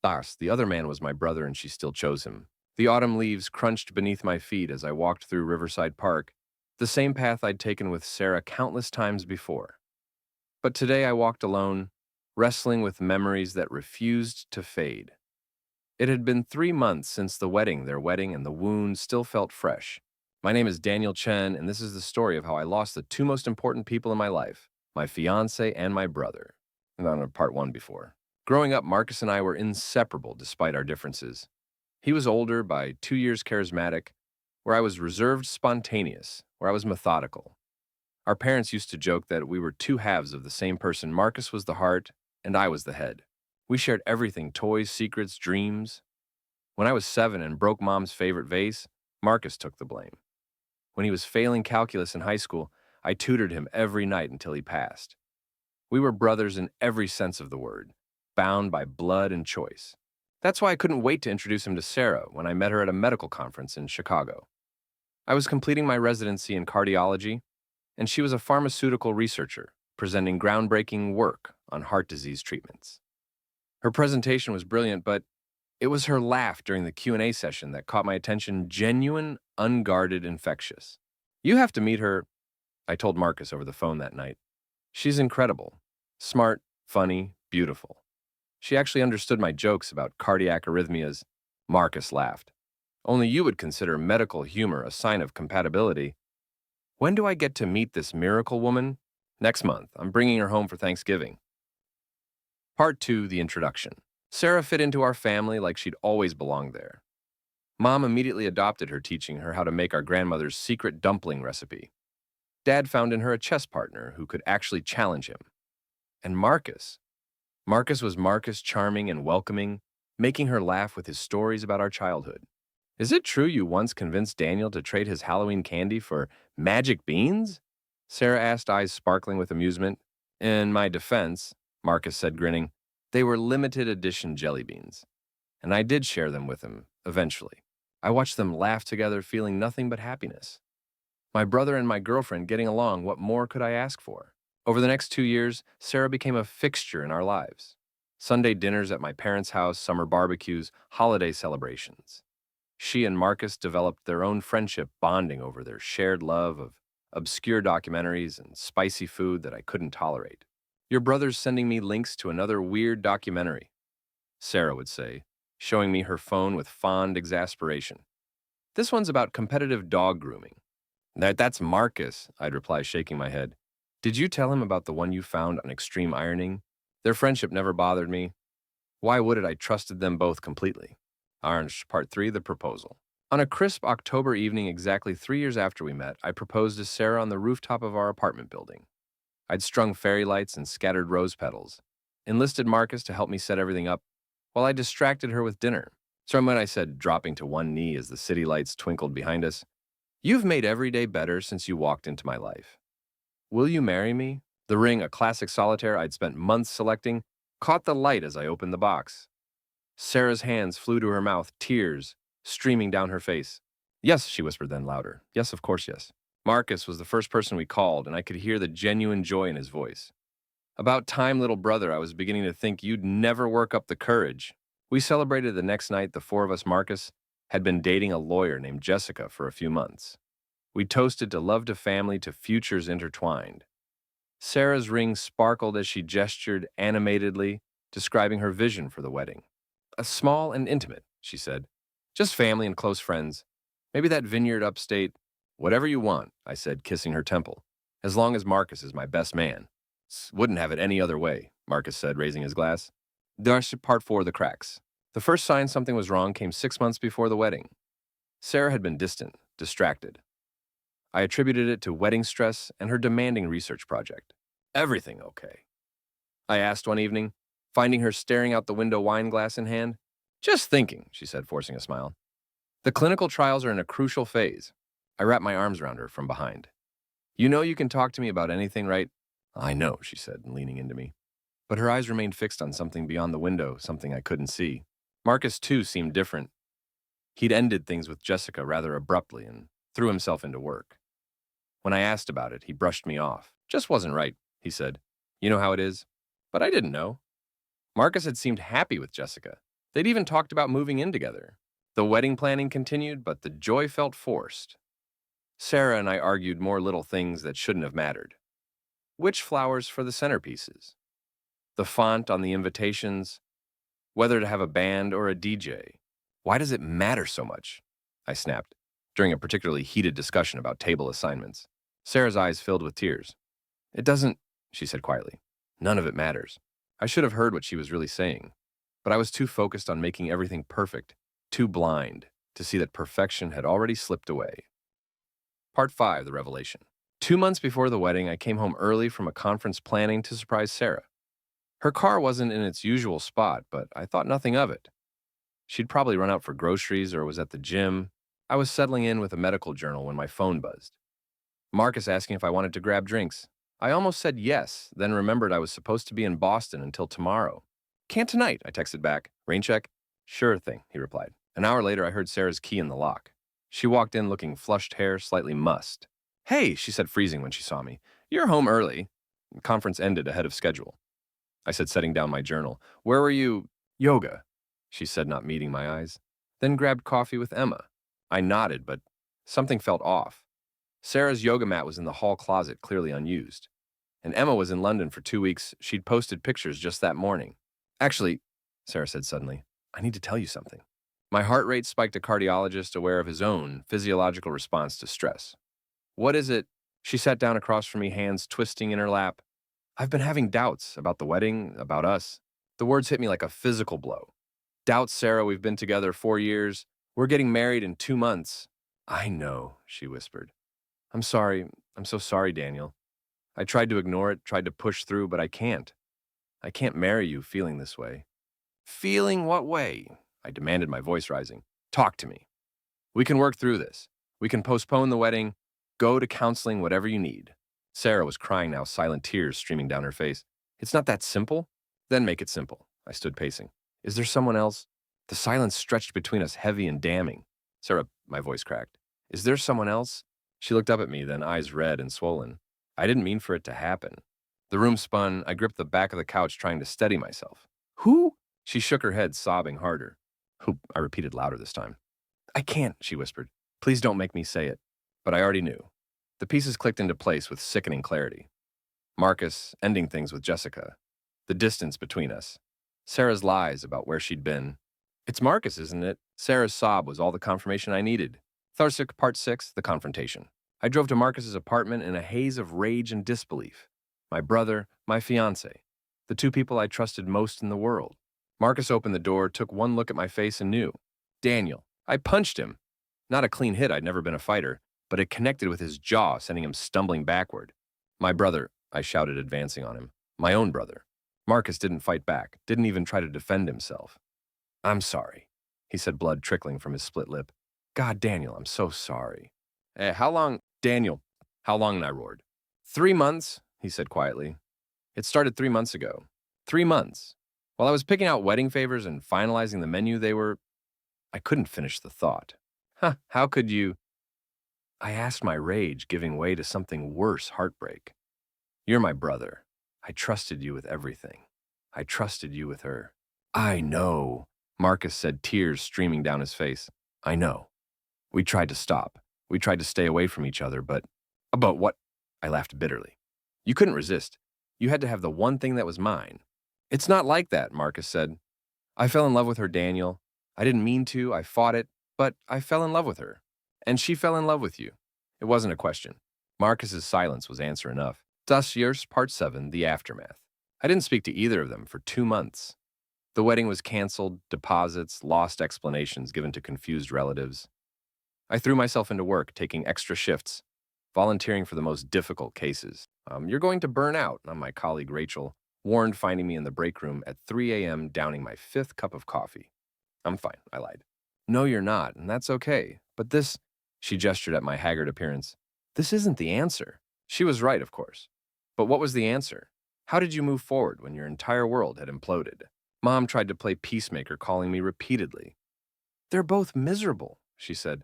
Lars, the other man was my brother and she still chose him. The autumn leaves crunched beneath my feet as I walked through Riverside Park, the same path I'd taken with Sarah countless times before. But today I walked alone, wrestling with memories that refused to fade. It had been 3 months since their wedding, and the wound still felt fresh. My name is Daniel Chen, and this is the story of how I lost the two most important people in my life, my fiance and my brother. And on part one before. Growing up, Marcus and I were inseparable despite our differences. He was older, by 2 years charismatic, where I was reserved spontaneous, where I was methodical. Our parents used to joke that we were two halves of the same person. Marcus was the heart, and I was the head. We shared everything: toys, secrets, dreams. When I was 7 and broke mom's favorite vase, Marcus took the blame. When he was failing calculus in high school, I tutored him every night until he passed. We were brothers in every sense of the word, bound by blood and choice. That's why I couldn't wait to introduce him to Sarah when I met her at a medical conference in Chicago. I was completing my residency in cardiology, and she was a pharmaceutical researcher presenting groundbreaking work on heart disease treatments. Her presentation was brilliant, but it was her laugh during the Q&A session that caught my attention: genuine, unguarded, infectious. You have to meet her, I told Marcus over the phone that night. She's incredible. Smart, funny, beautiful. She actually understood my jokes about cardiac arrhythmias. Marcus laughed. Only you would consider medical humor a sign of compatibility. When do I get to meet this miracle woman? Next month. I'm bringing her home for Thanksgiving. Part 2, the introduction. Sarah fit into our family like she'd always belonged there. Mom immediately adopted her, teaching her how to make our grandmother's secret dumpling recipe. Dad found in her a chess partner who could actually challenge him. And Marcus. Marcus was Marcus, charming and welcoming, making her laugh with his stories about our childhood. Is it true you once convinced Daniel to trade his Halloween candy for magic beans? Sarah asked, eyes sparkling with amusement. In my defense, Marcus said, grinning, they were limited edition jelly beans. And I did share them with him, eventually. I watched them laugh together, feeling nothing but happiness. My brother and my girlfriend getting along, what more could I ask for? Over the next 2 years, Sarah became a fixture in our lives. Sunday dinners at my parents' house, summer barbecues, holiday celebrations. She and Marcus developed their own friendship, bonding over their shared love of obscure documentaries and spicy food that I couldn't tolerate. Your brother's sending me links to another weird documentary, Sarah would say, showing me her phone with fond exasperation. This one's about competitive dog grooming. That's Marcus, I'd reply, shaking my head. Did you tell him about the one you found on Extreme Ironing? Their friendship never bothered me. Why would it? I trusted them both completely. Orange, Part 3, the proposal. On a crisp October evening, exactly 3 years after we met, I proposed to Sarah on the rooftop of our apartment building. I'd strung fairy lights and scattered rose petals, enlisted Marcus to help me set everything up, while I distracted her with dinner. So when I said, dropping to one knee as the city lights twinkled behind us, you've made every day better since you walked into my life. Will you marry me? The ring, a classic solitaire I'd spent months selecting, caught the light as I opened the box. Sarah's hands flew to her mouth, tears streaming down her face. Yes, she whispered, then louder. Yes, of course, yes. Marcus was the first person we called, and I could hear the genuine joy in his voice. About time, little brother, I was beginning to think you'd never work up the courage. We celebrated the next night. The four of us. Marcus had been dating a lawyer named Jessica for a few months. We toasted to love, to family, to futures intertwined. Sarah's ring sparkled as she gestured animatedly, describing her vision for the wedding. A small and intimate, she said. Just family and close friends. Maybe that vineyard upstate. Whatever you want, I said, kissing her temple. As long as Marcus is my best man. Wouldn't have it any other way, Marcus said, raising his glass. Thus, Part 4, the cracks. The first sign something was wrong came 6 months before the wedding. Sarah had been distant, distracted. I attributed it to wedding stress and her demanding research project. Everything okay? I asked one evening, finding her staring out the window, wine glass in hand. Just thinking, she said, forcing a smile. The clinical trials are in a crucial phase. I wrapped my arms around her from behind. You know you can talk to me about anything, right? I know, she said, leaning into me. But her eyes remained fixed on something beyond the window, something I couldn't see. Marcus, too, seemed different. He'd ended things with Jessica rather abruptly and threw himself into work. When I asked about it, he brushed me off. Just wasn't right, he said. You know how it is? But I didn't know. Marcus had seemed happy with Jessica. They'd even talked about moving in together. The wedding planning continued, but the joy felt forced. Sarah and I argued more little things that shouldn't have mattered. Which flowers for the centerpieces? The font on the invitations? Whether to have a band or a DJ? Why does it matter so much? I snapped, during a particularly heated discussion about table assignments. Sarah's eyes filled with tears. It doesn't, she said quietly. None of it matters. I should have heard what she was really saying, but I was too focused on making everything perfect, too blind to see that perfection had already slipped away. Part 5, The Revelation. 2 months before the wedding, I came home early from a conference planning to surprise Sarah. Her car wasn't in its usual spot, but I thought nothing of it. She'd probably run out for groceries or was at the gym. I was settling in with a medical journal when my phone buzzed. Marcus asking if I wanted to grab drinks. I almost said yes, then remembered I was supposed to be in Boston until tomorrow. Can't tonight, I texted back. Rain check? Sure thing, he replied. An hour later, I heard Sarah's key in the lock. She walked in looking flushed hair, slightly mussed. Hey, she said, freezing when she saw me. You're home early. The conference ended ahead of schedule. I said, setting down my journal. Where were you? Yoga, she said, not meeting my eyes. Then grabbed coffee with Emma. I nodded, but something felt off. Sarah's yoga mat was in the hall closet, clearly unused. And Emma was in London for 2 weeks. She'd posted pictures just that morning. Actually, Sarah said suddenly, I need to tell you something. My heart rate spiked a cardiologist aware of his own physiological response to stress. What is it? She sat down across from me, hands twisting in her lap. I've been having doubts about the wedding, about us. The words hit me like a physical blow. Doubts, Sarah, we've been together 4 years. We're getting married in 2 months. I know, she whispered. I'm sorry. I'm so sorry, Daniel. I tried to ignore it, tried to push through, but I can't. I can't marry you feeling this way. Feeling what way? I demanded, my voice rising. Talk to me. We can work through this. We can postpone the wedding, go to counseling, whatever you need. Sarah was crying now, silent tears streaming down her face. It's not that simple? Then make it simple. I stood pacing. Is there someone else? The silence stretched between us, heavy and damning. Sarah, my voice cracked. Is there someone else? She looked up at me, then eyes red and swollen. I didn't mean for it to happen. The room spun. I gripped the back of the couch, trying to steady myself. Who? She shook her head, sobbing harder. Who? I repeated louder this time. I can't, she whispered. Please don't make me say it. But I already knew. The pieces clicked into place with sickening clarity. Marcus ending things with Jessica. The distance between us. Sarah's lies about where she'd been. It's Marcus, isn't it? Sarah's sob was all the confirmation I needed. Tharsuk, Part 6, The Confrontation. I drove to Marcus's apartment in a haze of rage and disbelief. My brother, my fiancé, the 2 people I trusted most in the world. Marcus opened the door, took one look at my face and knew. Daniel. I punched him. Not a clean hit, I'd never been a fighter, but it connected with his jaw, sending him stumbling backward. My brother, I shouted, advancing on him. My own brother. Marcus didn't fight back, didn't even try to defend himself. I'm sorry, he said, blood trickling from his split lip. God, Daniel, I'm so sorry. How long? Daniel, how long? I roared. 3 months, he said quietly. It started 3 months ago. 3 months. While I was picking out wedding favors and finalizing the menu, I couldn't finish the thought. How could you? I asked, my rage giving way to something worse, heartbreak. You're my brother. I trusted you with everything. I trusted you with her. I know, Marcus said, tears streaming down his face. I know. We tried to stop. We tried to stay away from each other, but what? I laughed bitterly. You couldn't resist. You had to have the one thing that was mine. It's not like that, Marcus said. I fell in love with her, Daniel. I didn't mean to. I fought it, but I fell in love with her. And she fell in love with you. It wasn't a question. Marcus's silence was answer enough. Das Years, Part 7, The Aftermath. I didn't speak to either of them for 2 months. The wedding was canceled, deposits, lost explanations given to confused relatives. I threw myself into work, taking extra shifts, volunteering for the most difficult cases. You're going to burn out, my colleague Rachel warned, finding me in the break room at 3 a.m. downing my 5th cup of coffee. I'm fine, I lied. No, you're not, and that's okay. But this, she gestured at my haggard appearance, this isn't the answer. She was right, of course. But what was the answer? How did you move forward when your entire world had imploded? Mom tried to play peacemaker, calling me repeatedly. They're both miserable, she said.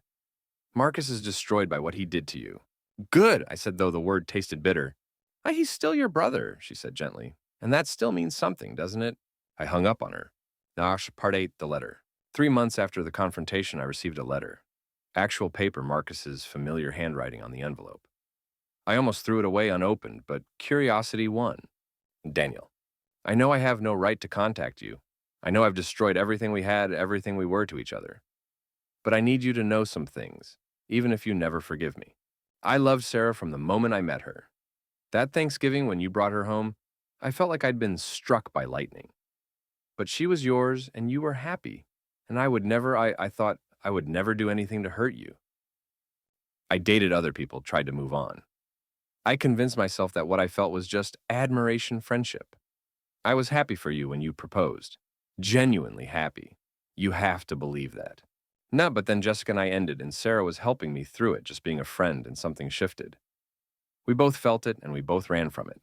Marcus is destroyed by what he did to you. Good, I said, though the word tasted bitter. He's still your brother, she said gently. And that still means something, doesn't it? I hung up on her. Part 8, the letter. 3 months after the confrontation, I received a letter. Actual paper, Marcus's familiar handwriting on the envelope. I almost threw it away unopened, but curiosity won. Daniel, I know I have no right to contact you. I know I've destroyed everything we had, everything we were to each other. But I need you to know some things, even if you never forgive me. I loved Sarah from the moment I met her. That Thanksgiving when you brought her home, I felt like I'd been struck by lightning. But she was yours and you were happy. And I thought I would never do anything to hurt you. I dated other people, tried to move on. I convinced myself that what I felt was just admiration friendship. I was happy for you when you proposed. Genuinely happy. You have to believe that. No, but then Jessica and I ended, and Sarah was helping me through it, just being a friend, and something shifted. We both felt it, and we both ran from it.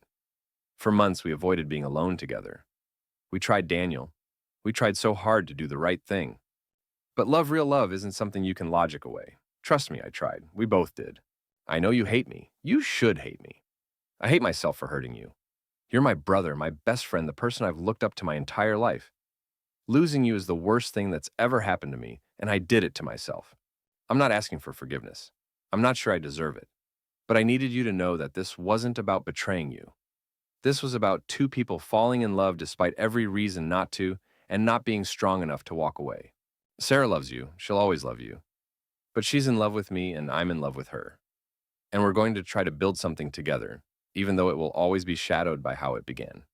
For months, we avoided being alone together. We tried Daniel. We tried so hard to do the right thing. But real love, isn't something you can logic away. Trust me, I tried. We both did. I know you hate me. You should hate me. I hate myself for hurting you. You're my brother, my best friend, the person I've looked up to my entire life. Losing you is the worst thing that's ever happened to me, and I did it to myself. I'm not asking for forgiveness. I'm not sure I deserve it. But I needed you to know that this wasn't about betraying you. This was about two people falling in love despite every reason not to, and not being strong enough to walk away. Sarah loves you. She'll always love you. But she's in love with me, and I'm in love with her. And we're going to try to build something together, even though it will always be shadowed by how it began.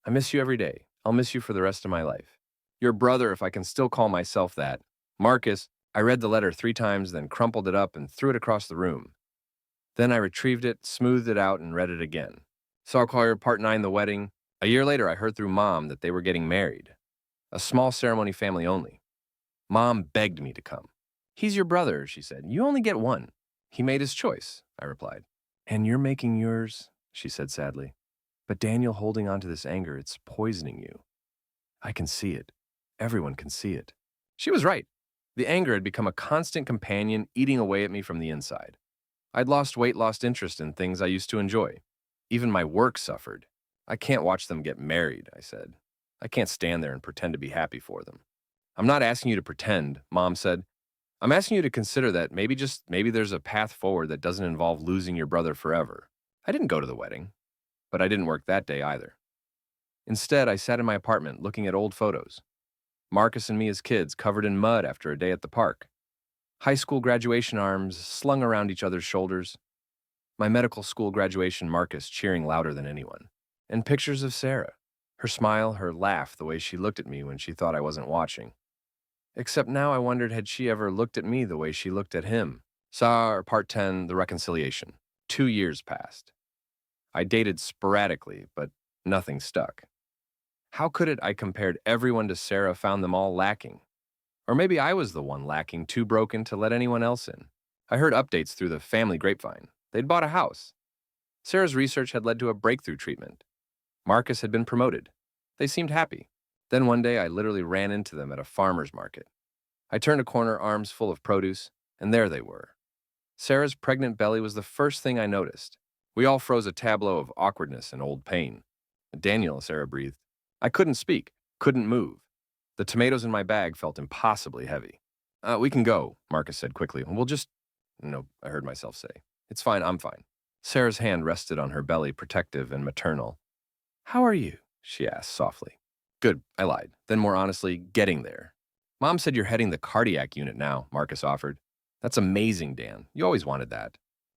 I miss you every day. I'll miss you for the rest of my life. Your brother, if I can still call myself that. Marcus. I read the letter 3 times, then crumpled it up and threw it across the room. Then I retrieved it, smoothed it out, and read it again. Saw Collier, Part 9, the wedding. A year later, I heard through Mom that they were getting married. A small ceremony, family only. Mom begged me to come. He's your brother, she said. You only get one. He made his choice, I replied. And you're making yours, she said sadly. But Daniel, holding on to this anger, it's poisoning you. I can see it. Everyone can see it. She was right. The anger had become a constant companion, eating away at me from the inside. I'd lost weight, lost interest in things I used to enjoy. Even my work suffered. I can't watch them get married, I said. I can't stand there and pretend to be happy for them. I'm not asking you to pretend, Mom said. I'm asking you to consider that maybe there's a path forward that doesn't involve losing your brother forever. I didn't go to the wedding, but I didn't work that day either. Instead, I sat in my apartment looking at old photos. Marcus and me as kids, covered in mud after a day at the park. High school graduation arms slung around each other's shoulders. My medical school graduation, Marcus cheering louder than anyone. And pictures of Sarah. Her smile, her laugh, the way she looked at me when she thought I wasn't watching. Except now I wondered, had she ever looked at me the way she looked at him? Part 10, the reconciliation. 2 years passed. I dated sporadically, but nothing stuck. How could it I compared everyone to Sarah, found them all lacking? Or maybe I was the one lacking, too broken to let anyone else in. I heard updates through the family grapevine. They'd bought a house. Sarah's research had led to a breakthrough treatment. Marcus had been promoted. They seemed happy. Then one day I literally ran into them at a farmer's market. I turned a corner, arms full of produce, and there they were. Sarah's pregnant belly was the first thing I noticed. We all froze, a tableau of awkwardness and old pain. Daniel, Sarah breathed. I couldn't speak, couldn't move. The tomatoes in my bag felt impossibly heavy. We can go, Marcus said quickly. We'll just... No, I heard myself say. It's fine, I'm fine. Sarah's hand rested on her belly, protective and maternal. How are you? She asked softly. Good, I lied. Then more honestly, getting there. Mom said you're heading the cardiac unit now, Marcus offered. That's amazing, Dan. You always wanted that.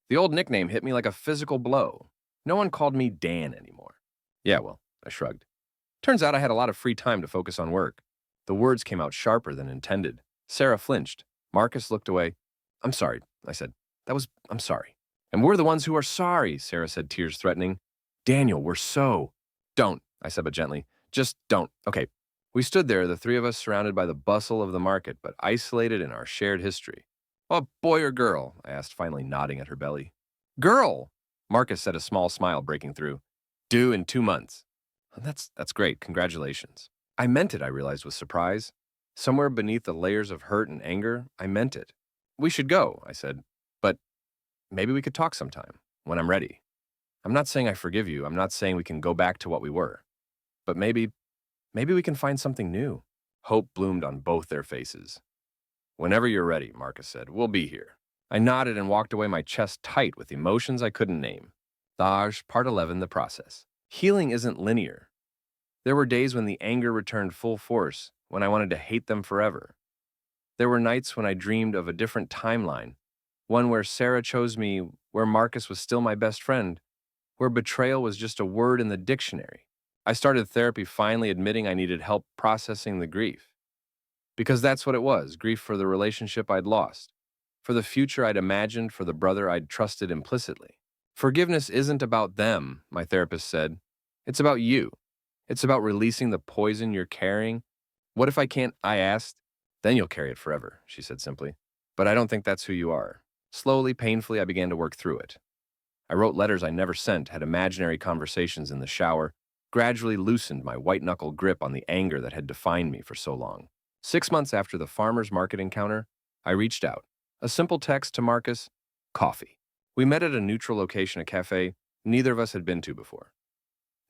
The old nickname hit me like a physical blow. No one called me Dan anymore. Yeah, well, I shrugged. Turns out I had a lot of free time to focus on work. The words came out sharper than intended. Sarah flinched. Marcus looked away. I'm sorry, I said. I'm sorry. And we're the ones who are sorry, Sarah said, tears threatening. Daniel, we're so... Don't, I said but gently. Just don't. Okay. We stood there, the 3 of us surrounded by the bustle of the market, but isolated in our shared history. Oh, boy or girl? I asked, finally nodding at her belly. Girl! Marcus said, a small smile breaking through. Due in 2 months. That's great. Congratulations. I meant it, I realized with surprise. Somewhere beneath the layers of hurt and anger, I meant it. We should go, I said. But maybe we could talk sometime, when I'm ready. I'm not saying I forgive you. I'm not saying we can go back to what we were. But maybe we can find something new. Hope bloomed on both their faces. "Whenever you're ready," Marcus said, "we'll be here." I nodded and walked away, my chest tight with emotions I couldn't name. Thaj, Part 11, The Process. Healing isn't linear. There were days when the anger returned full force, when I wanted to hate them forever. There were nights when I dreamed of a different timeline, one where Sarah chose me, where Marcus was still my best friend, where betrayal was just a word in the dictionary. I started therapy finally admitting I needed help processing the grief. Because that's what it was, grief for the relationship I'd lost, for the future I'd imagined, for the brother I'd trusted implicitly. Forgiveness isn't about them, my therapist said. It's about you. It's about releasing the poison you're carrying. What if I can't? I asked. Then you'll carry it forever, she said simply. But I don't think that's who you are. Slowly, painfully, I began to work through it. I wrote letters I never sent, had imaginary conversations in the shower, gradually loosened my white-knuckle grip on the anger that had defined me for so long. 6 months after the farmer's market encounter, I reached out. A simple text to Marcus, coffee. We met at a neutral location, a cafe neither of us had been to before.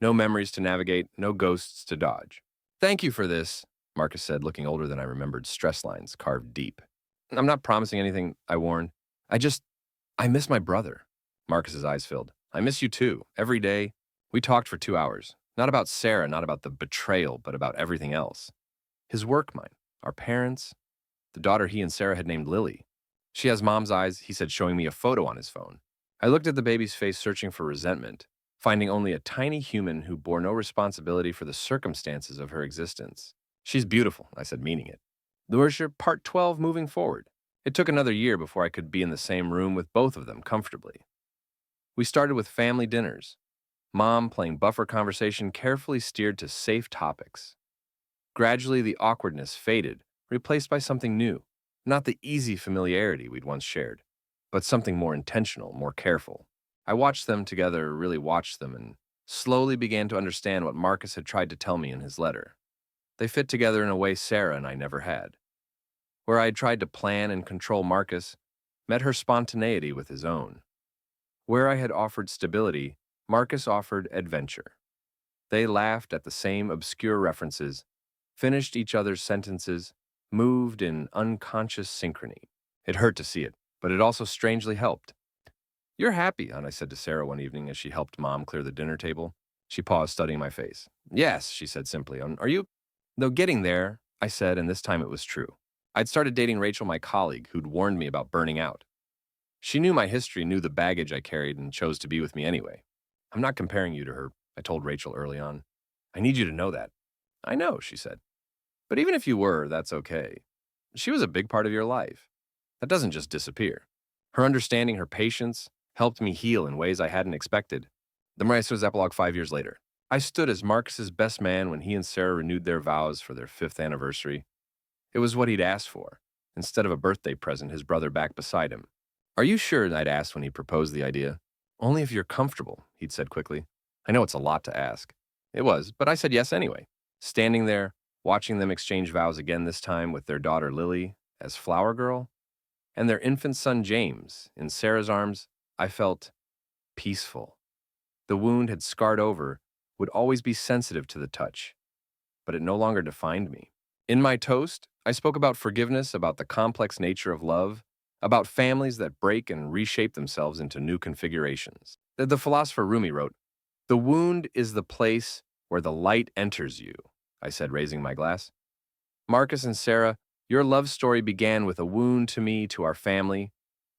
No memories to navigate, no ghosts to dodge. "Thank you for this," Marcus said, looking older than I remembered, stress lines carved deep. "I'm not promising anything," I warned. I miss my brother." Marcus's eyes filled. "I miss you too, every day." We talked for 2 hours. Not about Sarah, not about the betrayal, but about everything else. His work, mine, our parents, the daughter he and Sarah had named Lily. "She has mom's eyes," he said, showing me a photo on his phone. I looked at the baby's face, searching for resentment, finding only a tiny human who bore no responsibility for the circumstances of her existence. "She's beautiful," I said, meaning it. The worship, Part 12, moving forward. It took another year before I could be in the same room with both of them comfortably. We started with family dinners. Mom playing buffer conversation carefully steered to safe topics. Gradually, the awkwardness faded, replaced by something new. Not the easy familiarity we'd once shared, but something more intentional, more careful. I watched them together, really watched them, and slowly began to understand what Marcus had tried to tell me in his letter. They fit together in a way Sarah and I never had. Where I had tried to plan and control Marcus, met her spontaneity with his own. Where I had offered stability, Marcus offered adventure. They laughed at the same obscure references, finished each other's sentences, moved in unconscious synchrony. It hurt to see it, but it also strangely helped. "You're happy," I said to Sarah one evening as she helped Mom clear the dinner table. She paused, studying my face. "Yes," she said simply. "Are you?" "Though getting there," I said, and this time it was true. I'd started dating Rachel, my colleague, who'd warned me about burning out. She knew my history, knew the baggage I carried, and chose to be with me anyway. "I'm not comparing you to her," I told Rachel early on. "I need you to know that." "I know," she said. "But even if you were, that's okay. She was a big part of your life. That doesn't just disappear." Her understanding, her patience, helped me heal in ways I hadn't expected. The Maestros epilogue 5 years later. I stood as Marcus's best man when he and Sarah renewed their vows for their 5th anniversary. It was what he'd asked for. Instead of a birthday present, his brother back beside him. "Are you sure?" I'd asked when he proposed the idea. "Only if you're comfortable," he'd said quickly. I know it's a lot to ask. It was, but I said yes anyway. Standing there, watching them exchange vows again, this time with their daughter Lily as flower girl, and their infant son James in Sarah's arms, I felt peaceful. The wound had scarred over, would always be sensitive to the touch, but it no longer defined me. In my toast, I spoke about forgiveness, about the complex nature of love, about families that break and reshape themselves into new configurations. The philosopher Rumi wrote, "The wound is the place where the light enters you," I said, raising my glass. Marcus and Sarah, your love story began with a wound to me, to our family,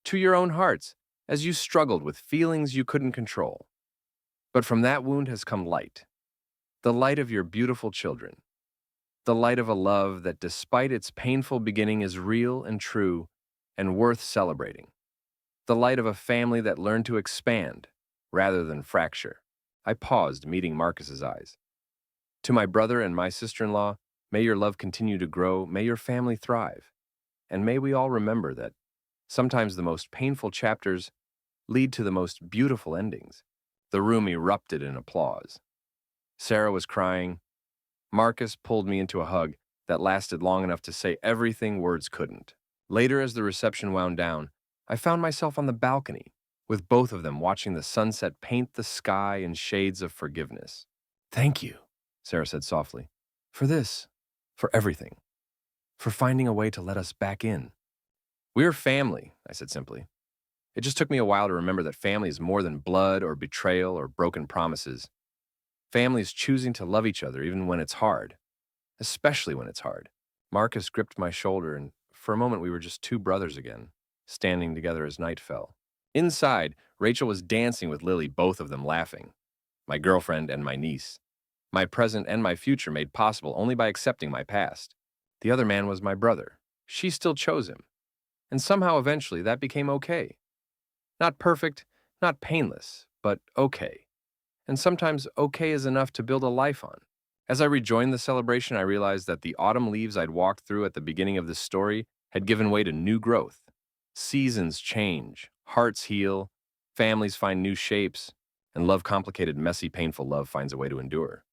to your own hearts, as you struggled with feelings you couldn't control. But from that wound has come light, the light of your beautiful children, the light of a love that, despite its painful beginning, is real and true and worth celebrating, the light of a family that learned to expand rather than fracture. I paused, meeting Marcus's eyes. To my brother and my sister-in-law, may your love continue to grow, may your family thrive, and may we all remember that sometimes the most painful chapters lead to the most beautiful endings. The room erupted in applause. Sarah was crying. Marcus pulled me into a hug that lasted long enough to say everything words couldn't. Later, as the reception wound down, I found myself on the balcony, with both of them watching the sunset paint the sky in shades of forgiveness. "Thank you," Sarah said softly, "for this, for everything." for finding a way to let us back in. We're family, I said simply. It just took me a while to remember that family is more than blood or betrayal or broken promises. Family is choosing to love each other even when it's hard, especially when it's hard. Marcus gripped my shoulder, and for a moment we were just two brothers again, standing together as night fell. Inside, Rachel was dancing with Lily, both of them laughing. My girlfriend and my niece. My present and my future made possible only by accepting my past. The other man was my brother. She still chose him. And somehow eventually that became okay. Not perfect, not painless, but okay. And sometimes okay is enough to build a life on. As I rejoined the celebration, I realized that the autumn leaves I'd walked through at the beginning of this story had given way to new growth. Seasons change, hearts heal, families find new shapes, and love complicated, messy, painful love finds a way to endure.